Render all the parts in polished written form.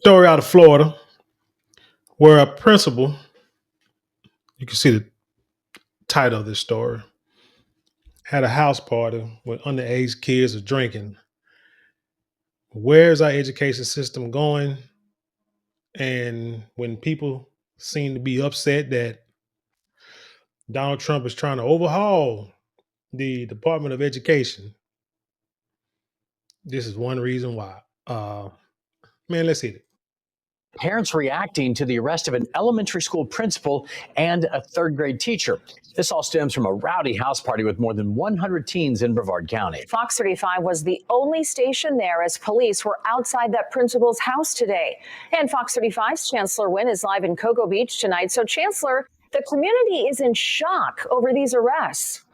Story out of Florida where a principal, you can see the title of this story, had a house party with underage kids are drinking. Where's our education system going? And when people seem to be upset that Donald Trump is trying to overhaul the Department of Education, this is one reason why. Man, let's hit it. Parents reacting to the arrest of an elementary school principal and a third grade teacher. This all stems from a rowdy house party with more than 100 teens in Brevard County. Fox 35 was the only station there as police were outside that principal's house today. And Fox 35's Chancellor Wynn is live in Cocoa Beach tonight. So, Chancellor, the community is in shock over these arrests.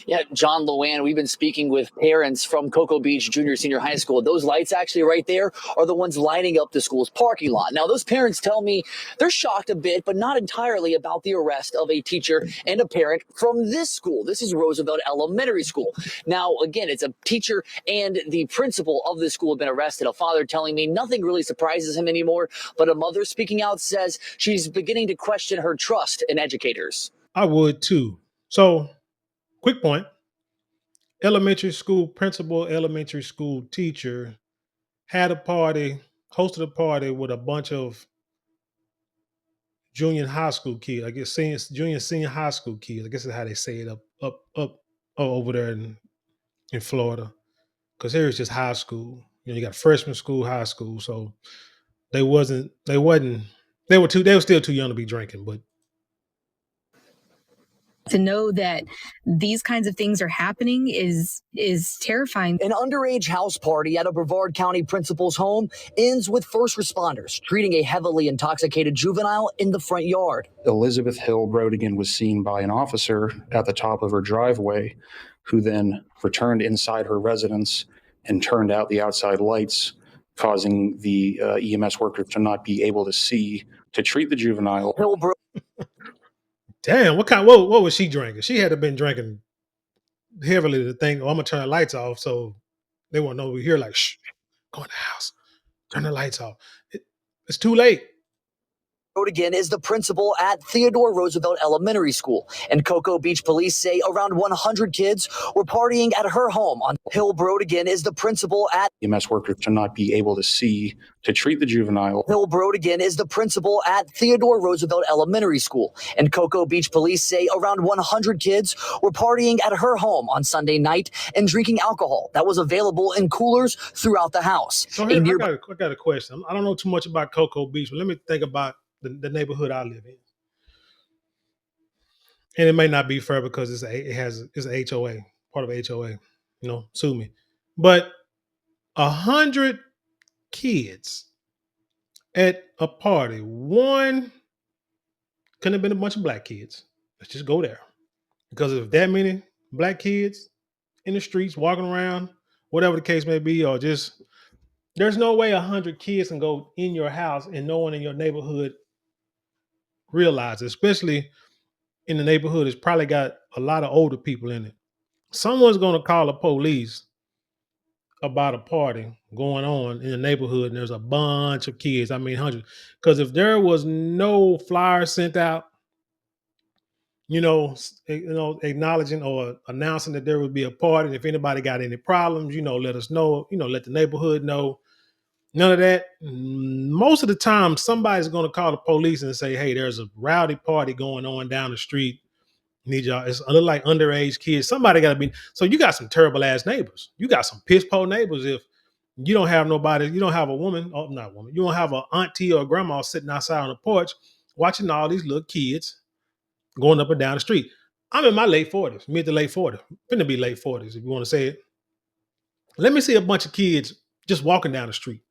Yeah, John Loan, we've been speaking with parents from Cocoa Beach Junior Senior High School. Those lights actually right there are the ones lighting up the school's parking lot. Now, those parents tell me they're shocked a bit, but not entirely about the arrest of a teacher and a parent from this school. This is Roosevelt Elementary School. Now, again, it's a teacher and the principal of the school have been arrested. A father telling me nothing really surprises him anymore, but a mother speaking out says she's beginning to question her trust in educators. I would too. So, quick point. Elementary school principal, elementary school teacher had a party, hosted a party with a bunch of junior high school kids. I guess senior high school kids. I guess that's how they say it up over there in Florida. Because here it's just high school. You got freshman school, high school. So they were still too young to be drinking, but to know that these kinds of things are happening is terrifying. An underage house party at a Brevard County principal's home ends with first responders treating a heavily intoxicated juvenile in the front yard. Elizabeth Hill Brodigan was seen by an officer at the top of her driveway, who then returned inside her residence and turned out the outside lights, causing the EMS worker to not be able to see to treat the juvenile. Damn, what was she drinking? She had to have been drinking heavily to think, oh, I'm gonna turn the lights off so they won't know we're here. Like, shh, go in the house, turn the lights off. It's too late. Brodigan is the principal at Theodore Roosevelt Elementary School, and Cocoa Beach police say around 100 kids were partying at her home. Hill Brodigan is the principal at EMS workers to not be able to see to treat the juvenile. Hill Brodigan is the principal at Theodore Roosevelt Elementary School, and Cocoa Beach police say around 100 kids were partying at her home on Sunday night and drinking alcohol that was available in coolers throughout the house. So here, I got a question. I don't know too much about Cocoa Beach, but let me think about the neighborhood I live in. And it may not be fair because it's an HOA, part of HOA, sue me. But 100 kids at a party, one couldn't have been a bunch of black kids. Let's just go there. Because if that many black kids in the streets walking around, whatever the case may be, or just, there's no way 100 kids can go in your house and no one in your neighborhood realize it, especially in the neighborhood. It's probably got a lot of older people in it. Someone's going to call the police about a party going on in the neighborhood and there's a bunch of kids. I mean, hundreds. Because if there was no flyer sent out, acknowledging or announcing that there would be a party, and if anybody got any problems, let us know, let the neighborhood know. None of that. Most of the time, somebody's going to call the police and say, hey, there's a rowdy party going on down the street. Need y'all. It's a little like underage kids. Somebody got to be. So you got some terrible ass neighbors. You got some piss poor neighbors. If you don't have nobody, you don't have a woman, or not a woman, you don't have an auntie or a grandma sitting outside on the porch watching all these little kids going up and down the street. I'm in my late 40s, mid to late 40s. Finna be late 40s if you want to say it. Let me see a bunch of kids just walking down the street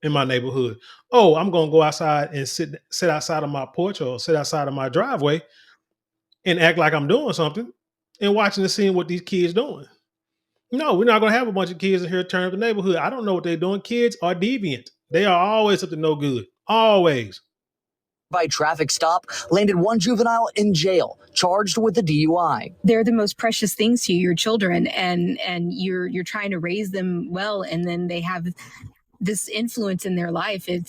in my neighborhood. Oh, I'm going to go outside and sit outside of my porch or sit outside of my driveway and act like I'm doing something and watching and seeing what these kids doing. No, we're not going to have a bunch of kids in here turning up the neighborhood. I don't know what they're doing. Kids are deviant. They are always up to no good. Always. By traffic stop landed one juvenile in jail, charged with a DUI. They're the most precious things to you, your children, and you're trying to raise them well, and then they have this influence in their life, it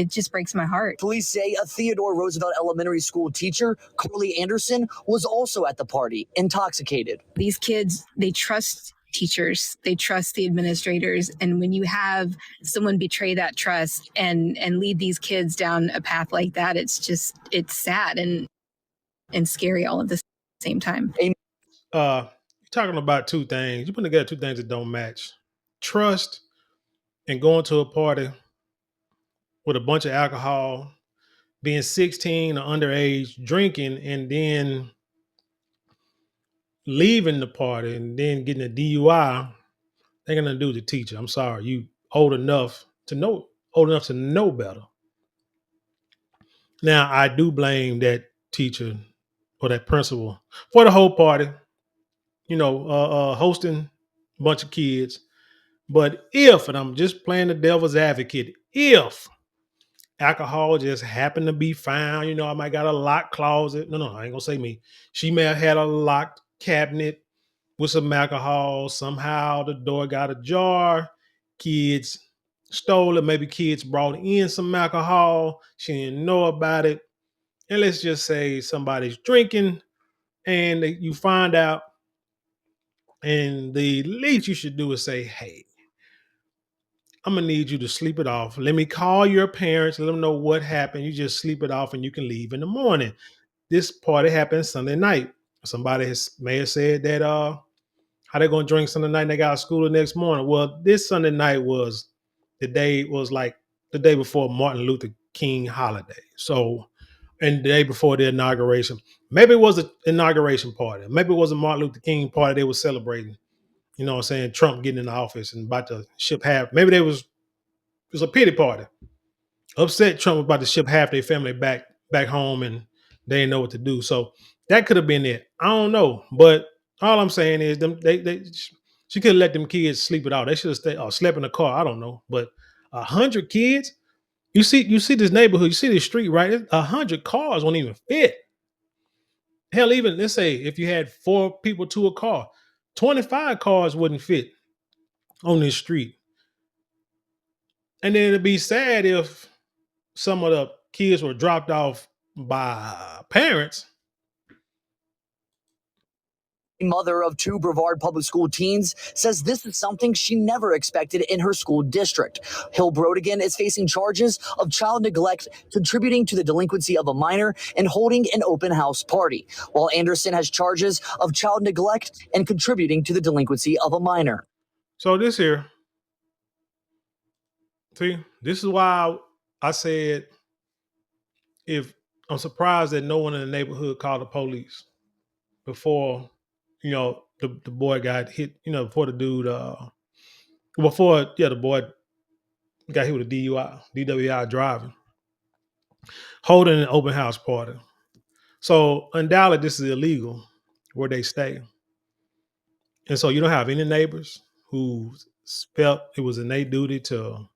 just breaks my heart. Police say a Theodore Roosevelt Elementary School teacher, Carly Anderson, was also at the party, intoxicated. These kids, they trust teachers, they trust the administrators, and when you have someone betray that trust and lead these kids down a path like that, it's sad and scary all at the same time. You're talking about two things. You put together two things that don't match: trust and going to a party with a bunch of alcohol, being 16 or underage, drinking, and then leaving the party and then getting a DUI. They're gonna do the teacher. I'm sorry, you old enough to know better. Now I do blame that teacher or that principal for the whole party. Hosting a bunch of kids. But if, and I'm just playing the devil's advocate, if alcohol just happened to be found, I might got a locked closet. No, I ain't gonna say me. She may have had a locked cabinet with some alcohol. Somehow the door got ajar. Kids stole it. Maybe kids brought in some alcohol. She didn't know about it. And let's just say somebody's drinking and you find out, and the least you should do is say, hey, I'm gonna need you to sleep it off. Let me call your parents, let them know what happened. You just sleep it off and you can leave in the morning. This party happened Sunday night. Somebody may have said that how they gonna drink Sunday night and they got to school the next morning. Well, this Sunday night was like the day before Martin Luther King holiday. So, and the day before the inauguration. Maybe it was an inauguration party. Maybe it was a Martin Luther King party they were celebrating. You know what I'm saying? Trump getting in the office and about to ship half. Maybe it was a pity party. Upset Trump was about to ship half their family back home and they didn't know what to do. So that could have been it. I don't know. But all I'm saying is she could have let them kids sleep it out. They should have stayed or slept in the car. I don't know. But 100 kids, you see this neighborhood, you see this street, right? 100 cars won't even fit. Hell, even let's say if you had 4 people to a car, 25 cars wouldn't fit on this street. And then it'd be sad if some of the kids were dropped off by parents. Mother of 2 Brevard Public School teens says this is something she never expected in her school district. Hill Brodigan is facing charges of child neglect, contributing to the delinquency of a minor, and holding an open house party, while Anderson has charges of child neglect and contributing to the delinquency of a minor. So this is why I said, if I'm surprised that no one in the neighborhood called the police before, the boy got hit, before the dude, the boy got hit with a DWI driving, holding an open house party. So undoubtedly this is illegal where they stay. And so you don't have any neighbors who felt it was in their duty to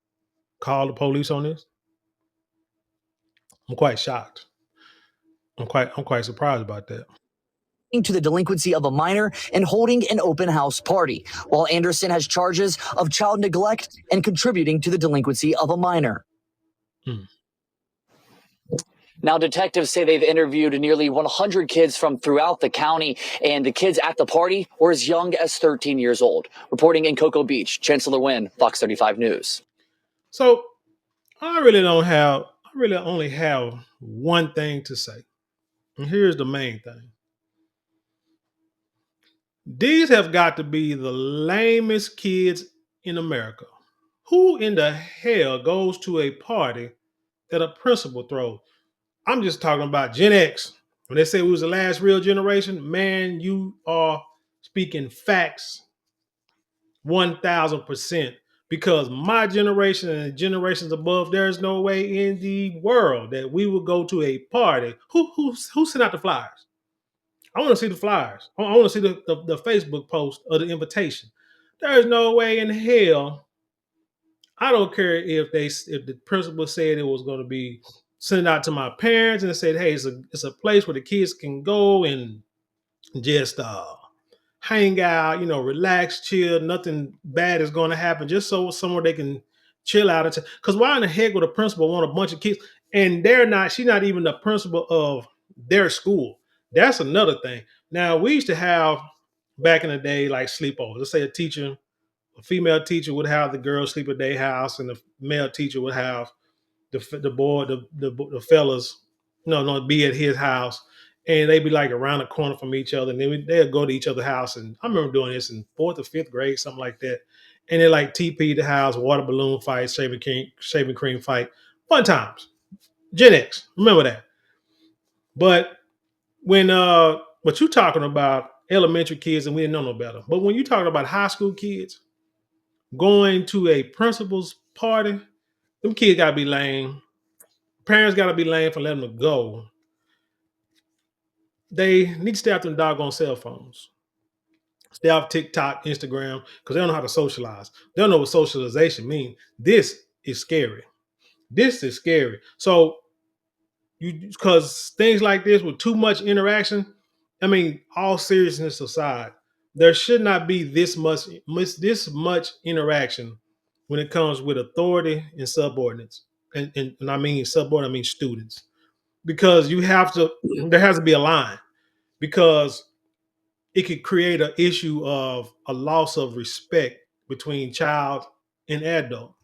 call the police on this. I'm quite shocked. I'm quite surprised about that. To the delinquency of a minor and holding an open house party, while Anderson has charges of child neglect and contributing to the delinquency of a minor. Now, detectives say they've interviewed nearly 100 kids from throughout the county, and the kids at the party were as young as 13 years old. Reporting in Cocoa Beach, Chancellor Wynn, Fox 35 News. So I really only have one thing to say. And here's the main thing. These have got to be the lamest kids in America. Who in the hell goes to a party that a principal throws? I'm just talking about Gen X. When they say we was the last real generation, man, you are speaking facts 1,000%. Because my generation and the generations above, there's no way in the world that we would go to a party. Who sent out the flyers? I want to see the flyers. I want to see the Facebook post of the invitation. There's no way in hell. I don't care if the principal said it was going to be sent out to my parents and said, hey, it's a place where the kids can go and just hang out, relax, chill. Nothing bad is going to happen. Just so somewhere they can chill out. Because why in the heck would a principal want a bunch of kids? And she's not even the principal of their school. That's another thing. Now, we used to have back in the day, like sleepovers. Let's say a female teacher would have the girls sleep at their house, and the male teacher would have the fellas, no, be at his house, and they'd be like around the corner from each other, and they'd go to each other's house. And I remember doing this in fourth or fifth grade, something like that. And they like TP the house, water balloon fight, shaving cream fight, fun times. Gen X, remember that. But when but you talking about elementary kids, and we didn't know no better. But when you talking about high school kids going to a principal's party, them kids gotta be lame. Parents gotta be lame for letting them go. They need to stay off them doggone cell phones. Stay off TikTok, Instagram, because they don't know how to socialize. They don't know what socialization means. This is scary. This is scary. So because things like this with too much interaction, I mean, all seriousness aside, there should not be this much interaction when it comes with authority and subordinates. And I mean subordinate, I mean students. Because there has to be a line, because it could create an issue of a loss of respect between child and adult,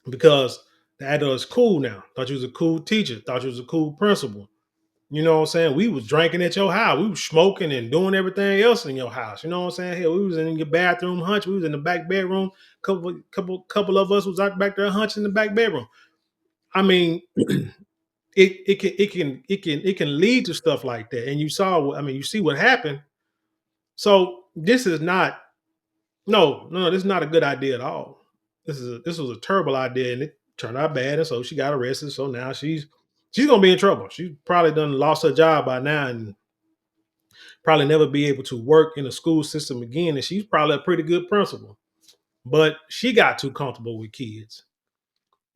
because the adult is cool now. Thought you was a cool teacher, thought you was a cool principal. You know what I'm saying? We was drinking at your house. We was smoking and doing everything else in your house. You know what I'm saying? Hell, we was in your bathroom hunch. We was in the back bedroom. Couple of us was out back there hunching in the back bedroom. I mean, it can lead to stuff like that. And you see what happened. So this is not no, this is not a good idea at all. This was a terrible idea, and it turned out bad, and so she got arrested. So now she's gonna be in trouble. She probably done lost her job by now, and probably never be able to work in a school system again. And she's probably a pretty good principal, but she got too comfortable with kids.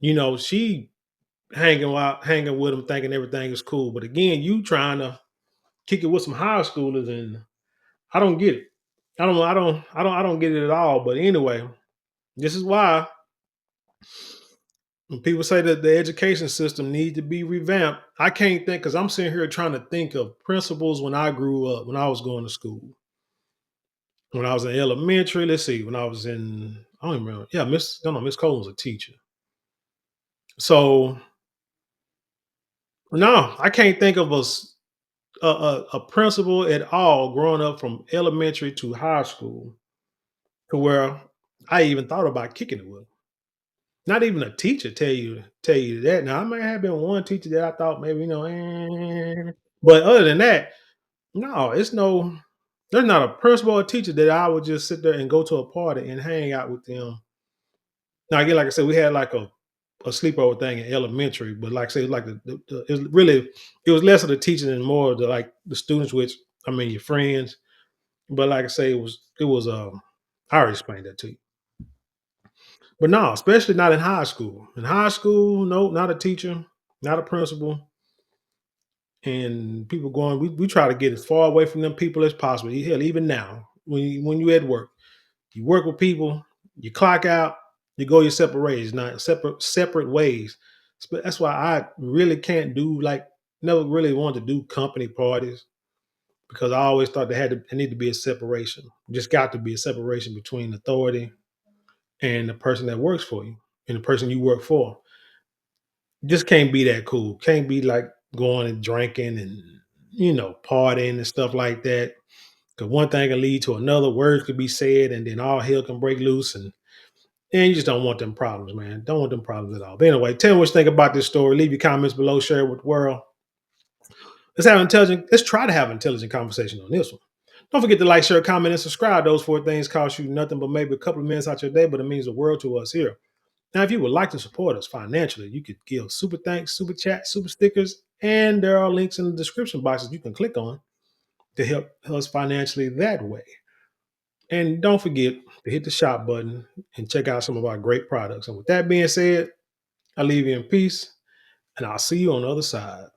She hanging with them, thinking everything is cool. But again, you trying to kick it with some high schoolers, and I don't get it. I don't get it at all. But anyway, this is why when people say that the education system needs to be revamped, I can't think, because I'm sitting here trying to think of principals when I grew up, when I was going to school. When I was in elementary, let's see, when I was in, I don't even remember. Yeah, Miss Cole was a teacher. So no, I can't think of a principal at all growing up from elementary to high school to where I even thought about kicking it with. Not even a teacher tell you that. Now I might have been one teacher that I thought maybe but other than that, no, there's not a principal or teacher that I would just sit there and go to a party and hang out with them. Now again, like I said, we had like a sleepover thing in elementary, but like I said, like it was less of the teaching and more of the students, which I mean your friends. But like I say, it was I already explained that to you. But no, especially not in high school. In high school, no, not a teacher, not a principal. And people going, we try to get as far away from them people as possible. Hell, even now, when you at work, you work with people, you clock out, you go your separate ways, not separate ways. That's why I really can't do never really wanted to do company parties, because I always thought there need to be a separation. Just got to be a separation between authority and the person that works for you and the person you work for. Just can't be that cool. Can't be like going and drinking and partying and stuff like that. Because one thing can lead to another. Words could be said, and then all hell can break loose. And you just don't want them problems, man. Don't want them problems at all. But anyway, tell me what you think about this story. Leave your comments below. Share it with the world. Let's try to have intelligent conversation on this one. Don't forget to like, share, comment, and subscribe. Those four things cost you nothing but maybe a couple of minutes out your day, but it means the world to us here. Now, if you would like to support us financially, you could give super thanks, super chat, super stickers, and there are links in the description boxes you can click on to help us financially that way. And don't forget to hit the shop button and check out some of our great products. And with that being said, I leave you in peace, and I'll see you on the other side.